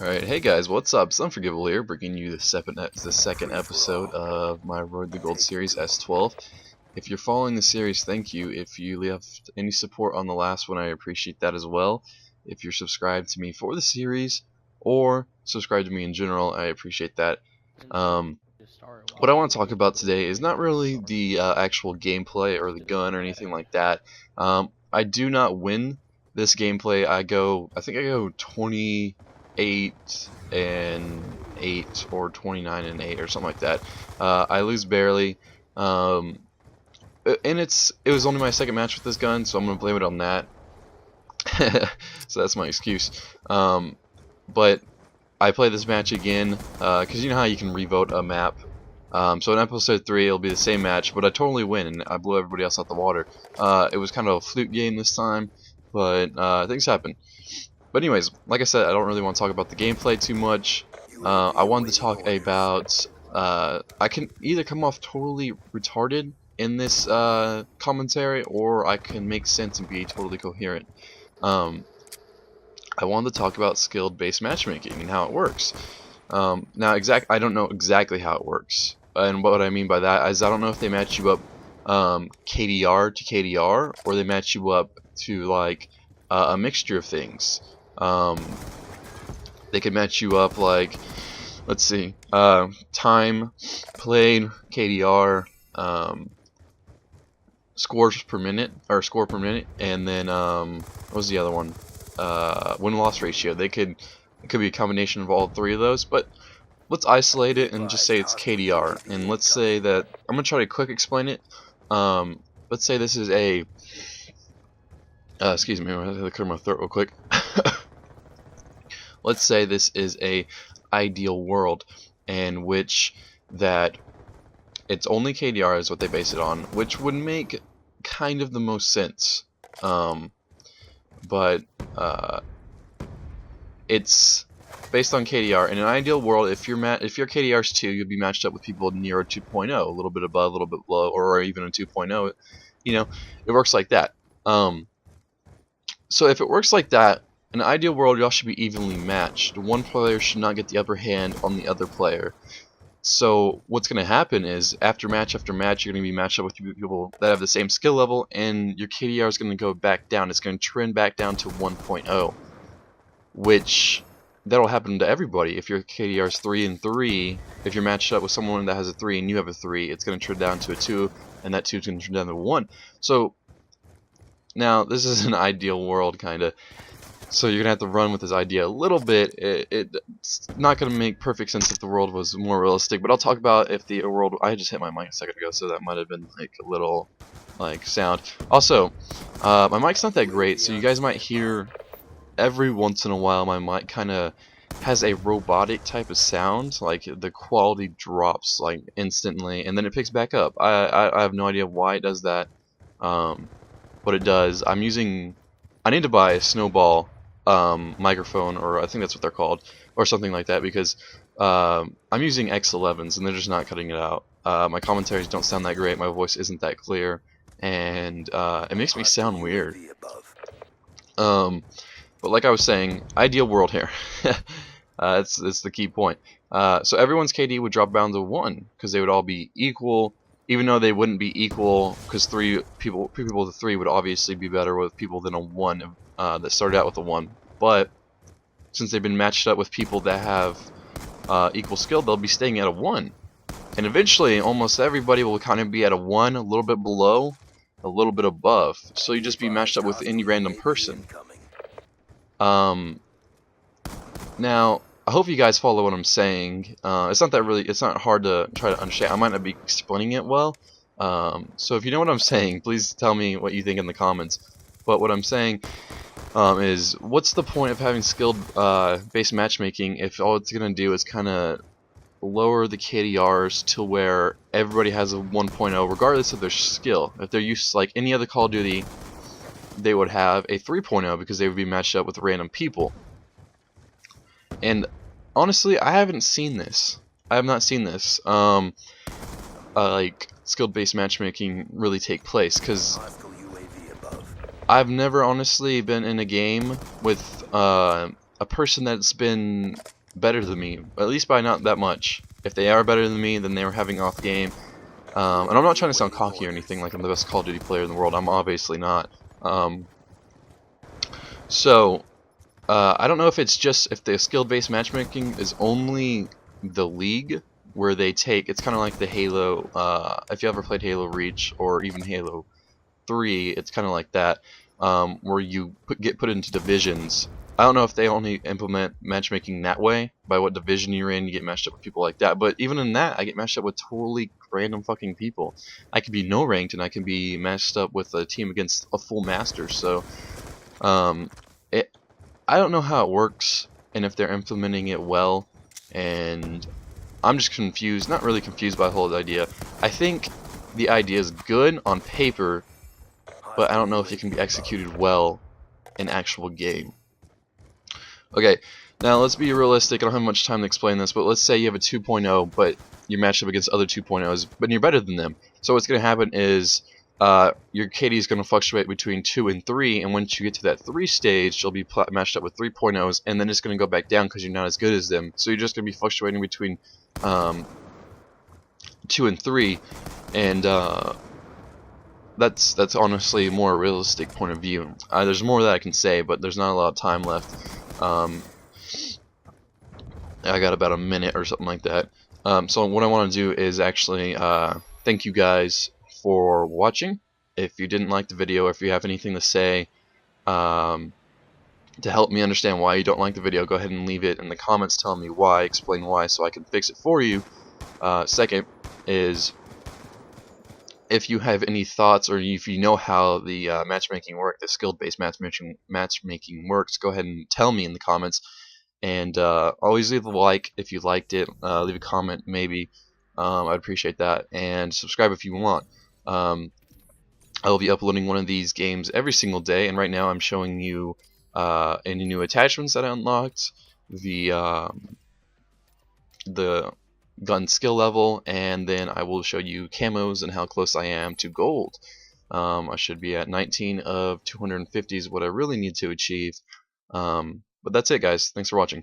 Alright, hey guys, what's up? It's Unforgivable here, bringing you the second episode of my Road to Gold series, S12. If you're following the series, thank you. If you left any support on the last one, I appreciate that as well. If you're subscribed to me for the series, or subscribed to me in general, I appreciate that. What I want to talk about today is not really the actual gameplay or the gun or anything like that. I do not win this gameplay. I think I go 28 and 8 or 29 and 8 or something like that. I lose barely. And it was only my second match with this gun, so I'm gonna blame it on that. So that's my excuse. But I play this match again because you know how you can revote a map. So in episode 3 it'll be the same match, but I totally win and I blew everybody else out the water. It was kind of a fluke game this time, but things happen. But anyways, like I said, I don't really want to talk about the gameplay too much. I wanted to talk about I can either come off totally retarded in this commentary, or I can make sense and be totally coherent. I wanted to talk about skilled-based matchmaking and how it works. Now, I don't know exactly how it works, and what I mean by that is I don't know if they match you up KDR to KDR, or they match you up to like a mixture of things. They could match you up like, let's see, time played, KDR, scores per minute, or score per minute, and then what was the other one? Win-loss ratio. It could be a combination of all three of those, but let's isolate it and just say it's KDR. And let's say that I'm gonna try to quick explain it. Let's say this is a excuse me, I'm gonna clear my throat real quick. Let's say this is a ideal world in which that it's only KDR is what they base it on, which would make kind of the most sense. But it's based on KDR. In an ideal world, if your KDR is 2, you'll be matched up with people near a 2.0, a little bit above, a little bit below, or even a 2.0. You know, it works like that. So if it works like that, in an ideal world, y'all should be evenly matched. One player should not get the upper hand on the other player. So what's going to happen is after match after match, you're going to be matched up with people that have the same skill level, and your KDR is going to go back down. It's going to trend back down to 1.0, which that'll happen to everybody. If your KDR is 3 and 3, if you're matched up with someone that has a 3 and you have a 3, it's going to trend down to a 2, and that 2 is going to trend down to a 1. So now this is an ideal world, kind of. So you're going to have to run with this idea a little bit. It's not going to make perfect sense if the world was more realistic, but I'll talk about if the world... I just hit my mic a second ago, so that might have been like a little like sound. Also, my mic's not that great, so you guys might hear every once in a while my mic kind of has a robotic type of sound, like the quality drops like instantly, and then it picks back up. I have no idea why it does that, but it does. I need to buy a snowball microphone, or I think that's what they're called, or something like that, because I'm using X11s and they're just not cutting it out. My commentaries don't sound that great, my voice isn't that clear, and it makes me sound weird. But like I was saying, ideal world here. It's the key point. So everyone's KD would drop down to 1, because they would all be equal, even though they wouldn't be equal, because three people with a 3 would obviously be better with people than a 1 that started out with a 1. But since they've been matched up with people that have equal skill, they'll be staying at a 1. And eventually, almost everybody will kind of be at a 1, a little bit below, a little bit above. So you just be matched up with any random person. Now, I hope you guys follow what I'm saying. It's not hard to try to understand. I might not be explaining it well. So if you know what I'm saying, please tell me what you think in the comments. But what I'm saying is, what's the point of having skilled based matchmaking if all it's going to do is kind of lower the KDRs to where everybody has a 1.0 regardless of their skill. If they're used to like any other Call of Duty, they would have a 3.0 because they would be matched up with random people. And honestly, I haven't seen this. I have not seen this. Like skilled based matchmaking really take place, because I've never honestly been in a game with a a person that's been better than me, at least by not that much. If they are better than me, then they were having off game. And I'm not trying to sound cocky or anything like I'm the best Call of Duty player in the world. I'm obviously not. So I don't know if it's just if the skill-based matchmaking is only the League, where they take, it's kind of like the Halo. If you ever played Halo Reach or even Halo 3, it's kind of like that, where you get put into divisions. I don't know if they only implement matchmaking that way, by what division you're in, you get matched up with people like that. But even in that, I get matched up with totally random fucking people. I could be no ranked, and I can be matched up with a team against a full master. So, um, I don't know how it works, and if they're implementing it well. And I'm just confused, not really confused by the whole idea. I think the idea is good on paper, but I don't know if it can be executed well in actual game. Okay, now let's be realistic. I don't have much time to explain this, but let's say you have a 2.0, but you're matched up against other 2.0s, but you're better than them. So what's going to happen is your KD is going to fluctuate between 2 and 3, and once you get to that 3 stage, you'll be matched up with 3.0s, and then it's going to go back down because you're not as good as them. So you're just going to be fluctuating between 2 and 3, and that's honestly a more realistic point of view. There's more that I can say, but there's not a lot of time left. I got about a minute or something like that. So what I want to do is actually thank you guys for watching. If you didn't like the video, if you have anything to say to help me understand why you don't like the video, go ahead and leave it in the comments. Tell me why, explain why, so I can fix it for you. Second is, if you have any thoughts, or if you know how the matchmaking works, the skill-based matchmaking works, go ahead and tell me in the comments. And always leave a like if you liked it. Leave a comment maybe. I'd appreciate that. And subscribe if you want. I will be uploading one of these games every single day. And right now I'm showing you any new attachments that I unlocked, the gun skill level, and then I will show you camos and how close I am to gold. I should be at 19 of 250 is what I really need to achieve. But that's it, guys. Thanks for watching.